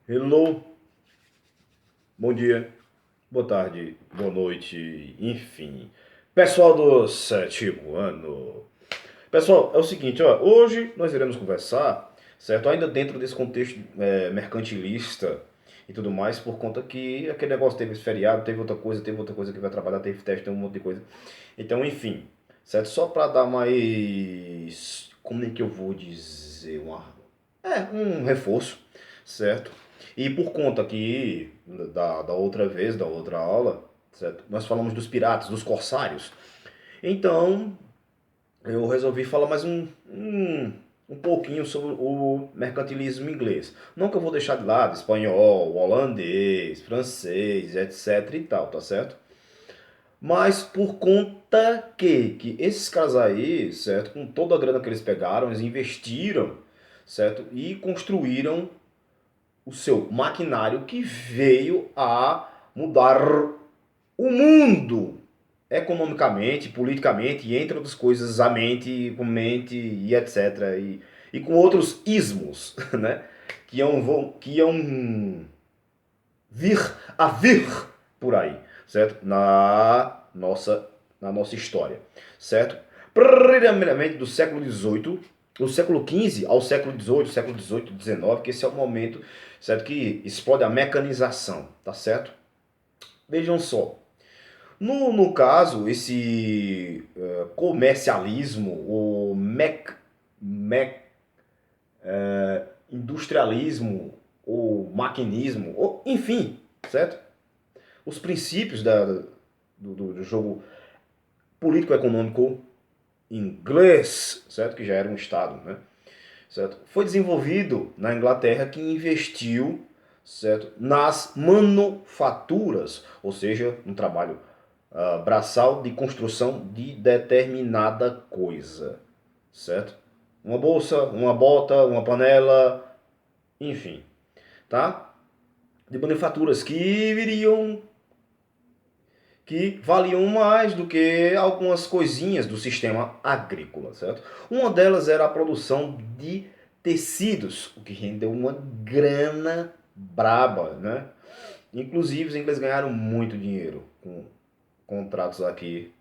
Hello, bom dia, boa tarde, boa noite, enfim. Pessoal do sétimo ano. Pessoal, é o seguinte, ó, hoje nós iremos conversar, certo? Ainda dentro desse contexto mercantilista e tudo mais, por conta que aquele negócio teve esse feriado, teve outra coisa que vai trabalhar, teve teste, tem um monte de coisa. Então, enfim, certo? Só para dar mais, como é que eu vou dizer, um reforço, certo? E por conta que da outra vez, da outra aula, certo? Nós falamos dos piratas, dos corsários. Então, eu resolvi falar mais um pouquinho sobre o mercantilismo inglês. Não que eu vou deixar de lado espanhol, holandês, francês, etc e tal, tá certo? Mas por conta que esses caras aí, certo, com toda a grana que eles pegaram, eles investiram, certo, e construíram o seu maquinário que veio a mudar o mundo economicamente, politicamente e entre outras coisas, a mente, com mente e etc. E com outros ismos, né? Que iam vir por aí, certo? Na nossa história, certo? Primeiramente do século XVIII, do século XV ao século XVIII, século XVIII, XIX, que esse é o momento, certo? Que explode a mecanização, tá certo? Vejam só, no caso, esse comercialismo, o industrialismo, ou maquinismo, ou, enfim, certo? Os princípios do jogo político-econômico inglês, certo? Que já era um Estado, né? Certo? Foi desenvolvido na Inglaterra, que investiu, certo? Nas manufaturas, ou seja, no trabalho braçal de construção de determinada coisa, certo? Uma bolsa, uma bota, uma panela, enfim, tá? De manufaturas que valiam mais do que algumas coisinhas do sistema agrícola, certo? Uma delas era a produção de tecidos, o que rendeu uma grana braba, né? Inclusive, os ingleses ganharam muito dinheiro com contratos aqui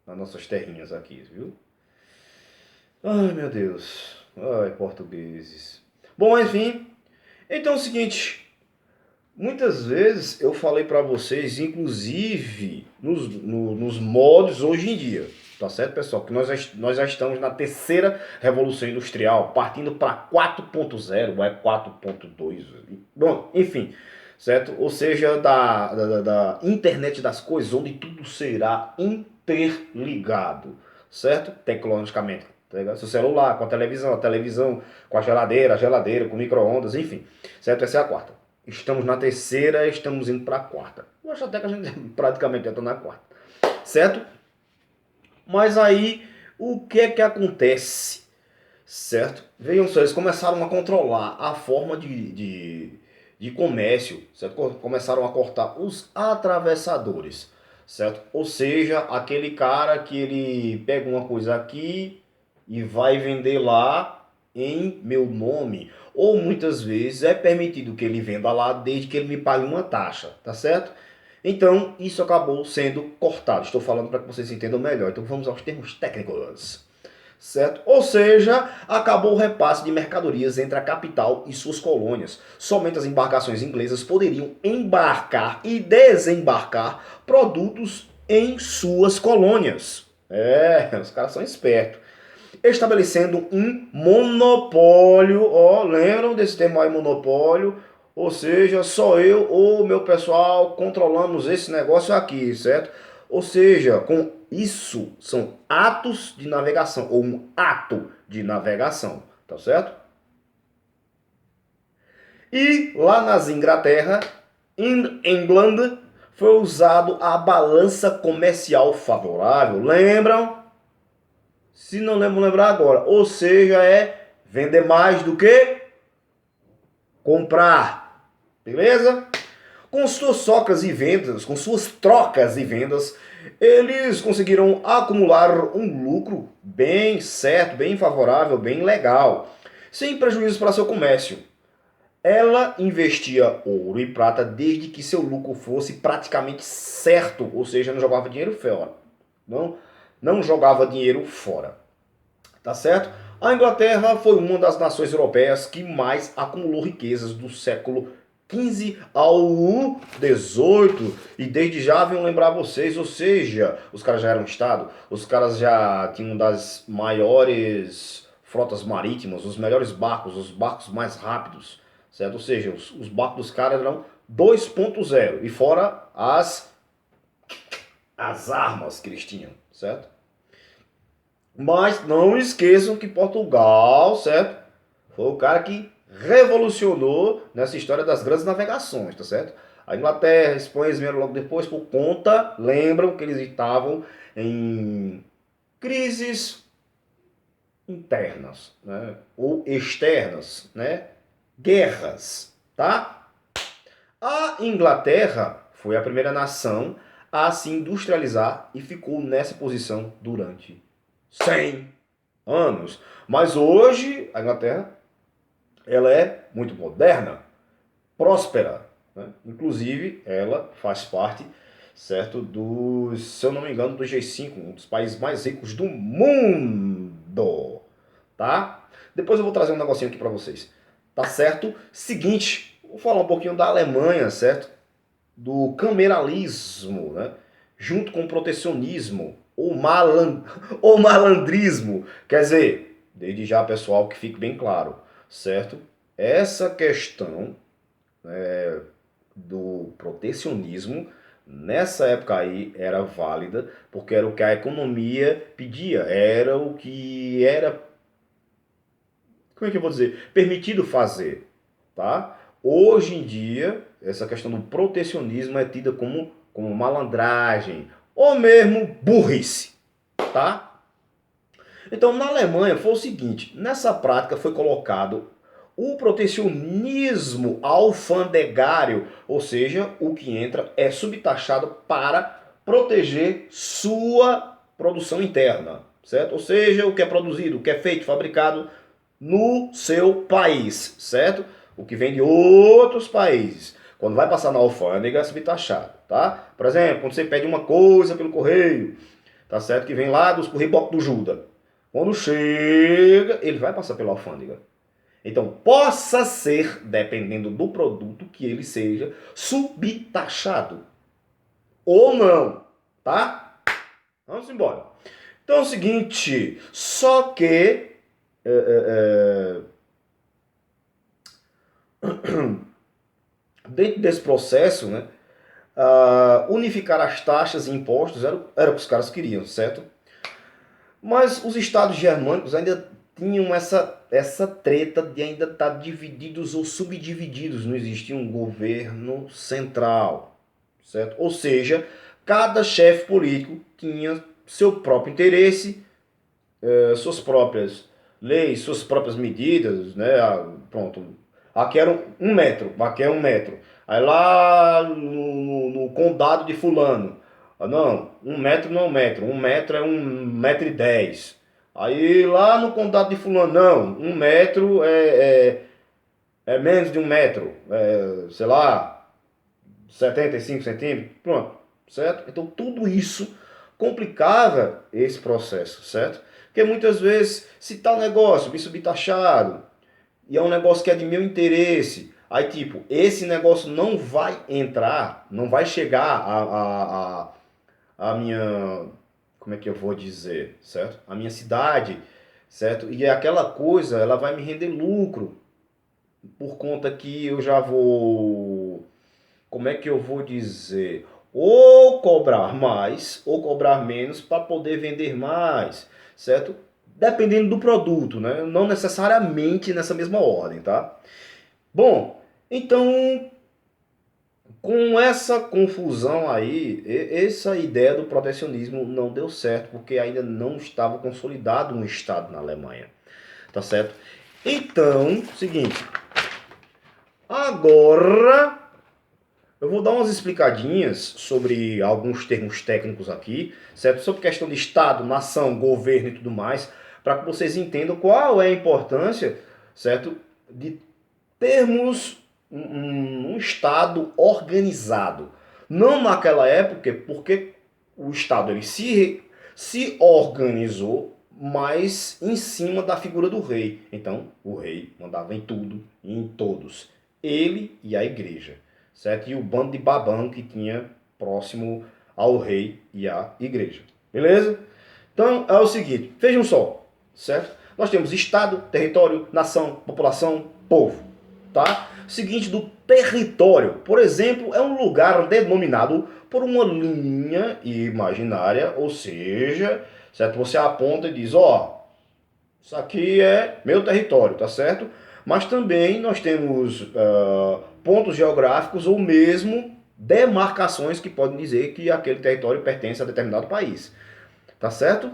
nas nossas terrinhas aqui, viu? Ai, meu Deus. Ai, portugueses. Bom, enfim. Então é o seguinte. Muitas vezes eu falei para vocês, inclusive nos modos hoje em dia. Tá certo, pessoal? Que nós já estamos na terceira revolução industrial, partindo para 4.0, é 4.2. Bom, enfim, certo? Ou seja, da internet das coisas, onde tudo será interligado, certo? Tecnologicamente. Tá ligado? Seu celular com a televisão com a geladeira com micro-ondas, enfim. Certo? Essa é a quarta. Estamos na terceira, estamos indo para a quarta. Eu acho até que a gente praticamente já está na quarta. Certo? Mas aí, o que é que acontece? Certo? Vejam só, eles começaram a controlar a forma de comércio, certo? Começaram a cortar os atravessadores, certo? Ou seja, aquele cara que ele pega uma coisa aqui e vai vender lá em meu nome, ou muitas vezes é permitido que ele venda lá desde que ele me pague uma taxa, tá certo? Então, isso acabou sendo cortado. Estou falando para que vocês entendam melhor. Então, vamos aos termos técnicos. Certo? Ou seja, acabou o repasse de mercadorias entre a capital e suas colônias. Somente as embarcações inglesas poderiam embarcar e desembarcar produtos em suas colônias. Os caras são espertos. Estabelecendo um monopólio, lembram desse termo aí, monopólio? Ou seja, só eu ou meu pessoal controlamos esse negócio aqui, certo? Ou seja, com isso são atos de navegação, ou um ato de navegação, tá certo? E lá nas Inglaterra, em England, foi usado a balança comercial favorável. Lembram? Se não lembram, lembrar agora. Ou seja, é vender mais do que comprar. Beleza? Com suas trocas e vendas, eles conseguiram acumular um lucro bem certo, bem favorável, bem legal, sem prejuízo para seu comércio. ela investia ouro e prata desde que seu lucro fosse praticamente certo, ou seja, não jogava dinheiro fora. Não jogava dinheiro fora. Tá certo? A Inglaterra foi uma das nações europeias que mais acumulou riquezas do século XV ao XVIII. E desde já venho lembrar vocês, ou seja, os caras já eram um Estado, os caras já tinham uma das maiores frotas marítimas, os melhores barcos, os barcos mais rápidos, certo? Ou seja, os barcos dos caras eram 2.0 e fora as armas que eles tinham, certo? Mas não esqueçam que Portugal, certo? Foi o cara que revolucionou nessa história das grandes navegações, tá certo? A Inglaterra, a Espanha, eles vieram logo depois por conta, lembram que eles estavam em crises internas, né? Ou externas, né? Guerras, tá? A Inglaterra foi a primeira nação a se industrializar e ficou nessa posição durante 100 anos. Mas hoje a Inglaterra ela é muito moderna, próspera, né? Inclusive ela faz parte, certo, dos, se eu não me engano, do G5, um dos países mais ricos do mundo, tá? Depois eu vou trazer um negocinho aqui para vocês, tá certo? Seguinte, vou falar um pouquinho da Alemanha, certo? Do cameralismo, né? Junto com o protecionismo, ou malandrismo. Quer dizer, desde já, pessoal, que fique bem claro, certo? Essa questão do protecionismo, nessa época aí, era válida, porque era o que a economia pedia, era o que era, como é que eu vou dizer, permitido fazer, tá? Hoje em dia, essa questão do protecionismo é tida como malandragem ou mesmo burrice, tá? Então, na Alemanha foi o seguinte, nessa prática foi colocado o protecionismo alfandegário, ou seja, o que entra é subtaxado para proteger sua produção interna, certo? Ou seja, o que é produzido, o que é feito, fabricado no seu país, certo? O que vem de outros países. Quando vai passar na alfândega, é subtaxado, tá? Por exemplo, quando você pede uma coisa pelo correio, tá certo? Que vem lá dos correios do Juda. Quando chega, ele vai passar pela alfândega. Então, possa ser, dependendo do produto, que ele seja subtaxado. Ou não, tá? Vamos embora. Então é o seguinte, só que dentro desse processo, né, unificar as taxas e impostos era o que os caras queriam, certo? Mas os estados germânicos ainda tinham essa treta de ainda estar divididos ou subdivididos, não existia um governo central, certo? Ou seja, cada chefe político tinha seu próprio interesse, suas próprias leis, suas próprias medidas, né? Pronto, aqui era 1 metro, aqui é 1 metro. Aí lá no condado de fulano, não, 1 metro não é 1 metro, 1 metro é 1,10 m. Aí lá no condado de fulano, não, 1 metro é menos de 1 metro, sei lá, 75 centímetros, pronto, certo? Então tudo isso complicava esse processo, certo? Porque muitas vezes, se tal negócio me subtaxado, e é um negócio que é de meu interesse, aí tipo, esse negócio não vai entrar, não vai chegar a minha, como é que eu vou dizer, certo? A minha cidade, certo? E aquela coisa, ela vai me render lucro, por conta que eu já vou, como é que eu vou dizer, ou cobrar mais ou cobrar menos para poder vender mais, certo? Dependendo do produto, né? Não necessariamente nessa mesma ordem, tá? Bom, então com essa confusão aí, essa ideia do protecionismo não deu certo, porque ainda não estava consolidado um Estado na Alemanha, tá certo? Então, seguinte, agora eu vou dar umas explicadinhas sobre alguns termos técnicos aqui, certo? Sobre questão de Estado, nação, governo e tudo mais, para que vocês entendam qual é a importância, certo? De termos um Estado organizado. Não naquela época, porque o Estado ele se organizou, mas em cima da figura do rei. Então, o rei mandava em tudo e em todos. Ele e a igreja, certo? E o bando de babão que tinha próximo ao rei e à igreja. Beleza? Então, é o seguinte, vejam só, certo? Nós temos Estado, território, nação, população, povo, tá? Seguinte do território, por exemplo, é um lugar denominado por uma linha imaginária, ou seja, certo? Você aponta e diz, ó, isso aqui é meu território, tá certo? Mas também nós temos pontos geográficos ou mesmo demarcações que podem dizer que aquele território pertence a determinado país, tá certo?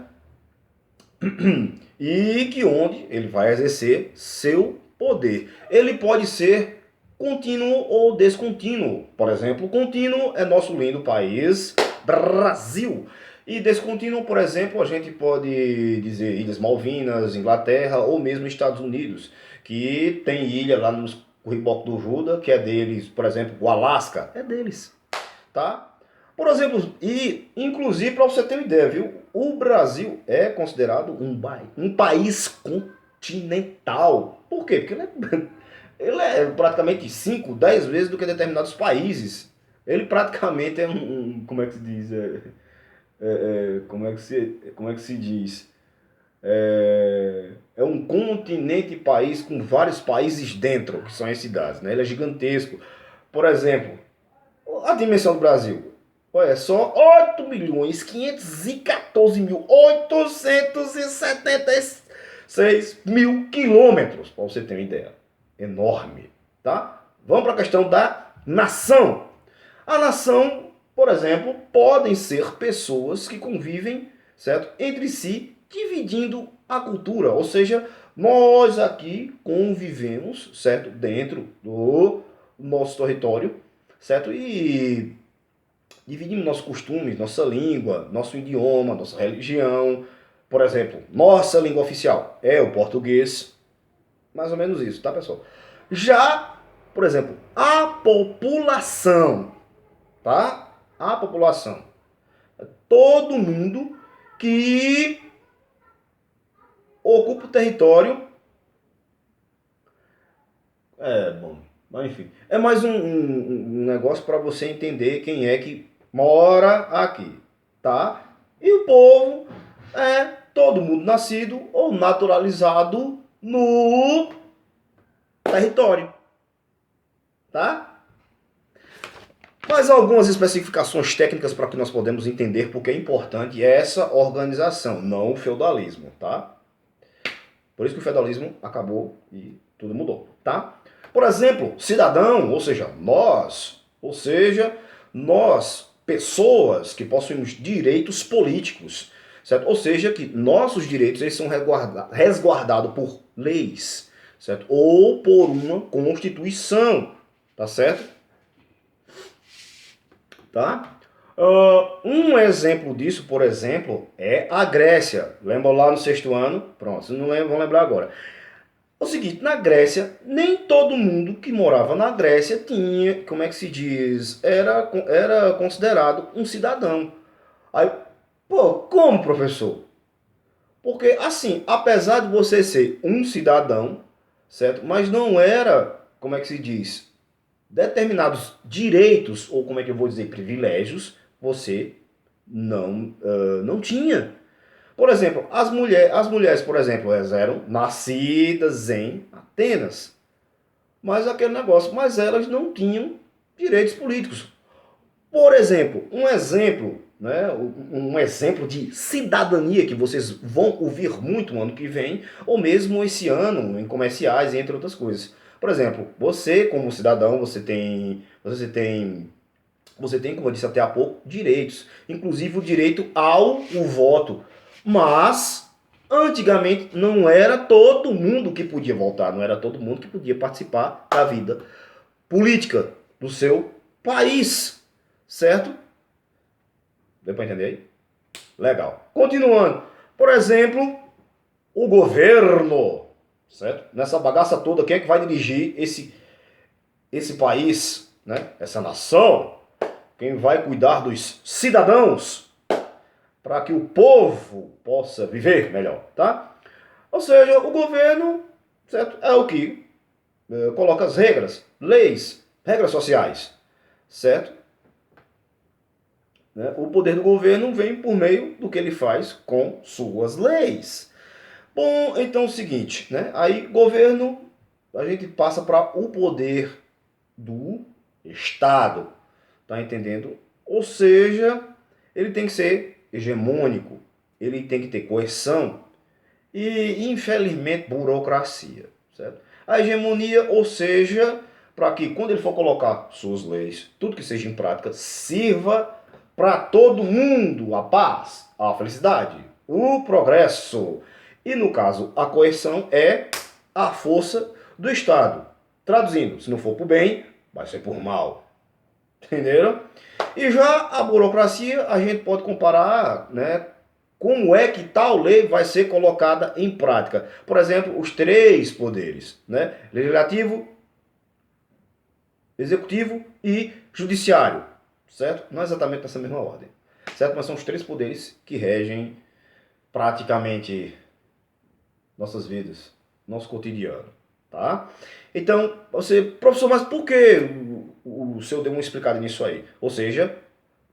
E que onde ele vai exercer seu poder. Ele pode ser contínuo ou descontínuo. Por exemplo, contínuo é nosso lindo país, Brasil. E descontínuo, por exemplo, a gente pode dizer Ilhas Malvinas, Inglaterra ou mesmo Estados Unidos, que tem ilha lá nos Corribocos do Juda, que é deles, por exemplo, o Alasca, é deles, tá? Por exemplo, e inclusive para você ter uma ideia, viu? O Brasil é considerado um país continental. Por quê? Porque ele é praticamente 5, 10 vezes do que determinados países. Ele praticamente é como é que se diz? Como é que se diz? É um continente país com vários países dentro, que são as cidades, né? Ele é gigantesco. Por exemplo, a dimensão do Brasil. Olha só, 8.514.876 quilômetros, para você ter uma ideia. Enorme, tá? Vamos para a questão da nação. A nação, por exemplo, podem ser pessoas que convivem, certo, entre si, dividindo a cultura. Ou seja, nós aqui convivemos, certo, dentro do nosso território, certo? E dividimos nossos costumes, nossa língua, nosso idioma, nossa religião. Por exemplo, nossa língua oficial é o português. Mais ou menos isso, tá, pessoal? Já, por exemplo, a população, tá? A população. É todo mundo que ocupa o território. Bom, mas enfim. É mais um negócio para você entender quem é que mora aqui, tá? E o povo é todo mundo nascido ou naturalizado no território, tá? Mais algumas especificações técnicas para que nós podemos entender porque é importante essa organização, não o feudalismo, tá? Por isso que o feudalismo acabou e tudo mudou, tá? Por exemplo, cidadão, ou seja, nós, pessoas que possuímos direitos políticos, certo? Ou seja, que nossos direitos eles são resguardados por leis, certo? Ou por uma constituição, tá certo? Tá? Um exemplo disso, por exemplo, é a Grécia. Lembra lá no 6º ano? Pronto, vocês não lembram, vão lembrar agora. É o seguinte, na Grécia, nem todo mundo que morava na Grécia tinha, como é que se diz, era considerado um cidadão. Aí, pô, como, professor? Porque, assim, apesar de você ser um cidadão, certo? Mas não era, como é que se diz, determinados direitos, ou como é que eu vou dizer, privilégios, você não tinha. Por exemplo, as mulheres, por exemplo, elas eram nascidas em Atenas. Mas aquele negócio, mas elas não tinham direitos políticos. Por exemplo, né, um exemplo de cidadania que vocês vão ouvir muito no ano que vem, ou mesmo esse ano, em comerciais, entre outras coisas. Por exemplo, você como cidadão, como eu disse até há pouco, direitos. Inclusive o direito ao voto. Mas, antigamente, não era todo mundo que podia votar, não era todo mundo que podia participar da vida política do seu país. Certo? Deu para entender aí? Legal. Continuando. Por exemplo, o governo. Certo? Nessa bagaça toda, quem é que vai dirigir esse país, né, essa nação, quem vai cuidar dos cidadãos para que o povo possa viver melhor, tá? Ou seja, o governo, certo, é o que coloca as regras, leis, regras sociais, certo? Né? O poder do governo vem por meio do que ele faz com suas leis. Bom, então é o seguinte, né? Aí governo, a gente passa para o poder do Estado, tá entendendo? Ou seja, ele tem que ser hegemônico, ele tem que ter coerção e, infelizmente, burocracia, certo? A hegemonia, ou seja, para que quando ele for colocar suas leis, tudo que seja em prática, sirva para todo mundo, a paz, a felicidade, o progresso. E no caso, a coerção é a força do Estado. Traduzindo, se não for por bem, vai ser por mal. Entenderam? E já a burocracia, a gente pode comparar, né, como é que tal lei vai ser colocada em prática. Por exemplo, os três poderes, né? Legislativo, executivo e judiciário, certo? Não é exatamente nessa mesma ordem, certo? Mas são os três poderes que regem praticamente nossas vidas, nosso cotidiano, tá? Então, você, professor, mas por que o senhor deu uma explicada nisso aí? Ou seja,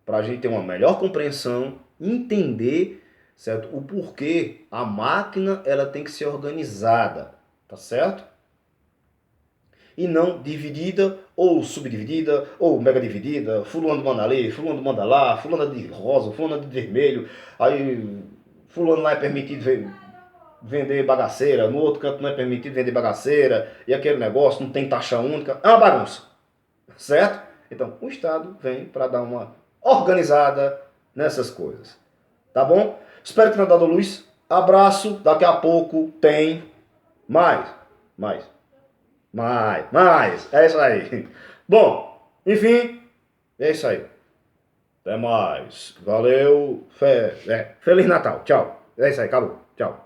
para a gente ter uma melhor compreensão, entender, certo? O porquê a máquina ela tem que ser organizada, tá certo? E não dividida, ou subdividida, ou mega dividida, fulano manda ali, fulano manda lá, fulano de rosa, fulano de vermelho, aí fulano lá é permitido vender bagaceira, no outro canto não é permitido vender bagaceira, e aquele negócio não tem taxa única, é uma bagunça, certo? Então, o Estado vem para dar uma organizada nessas coisas, tá bom? Espero que tenha dado luz, abraço, daqui a pouco tem mais, mais, mais, é isso aí. Bom, enfim, é isso aí. Até mais, valeu, Feliz Natal, tchau, é isso aí, acabou, tchau.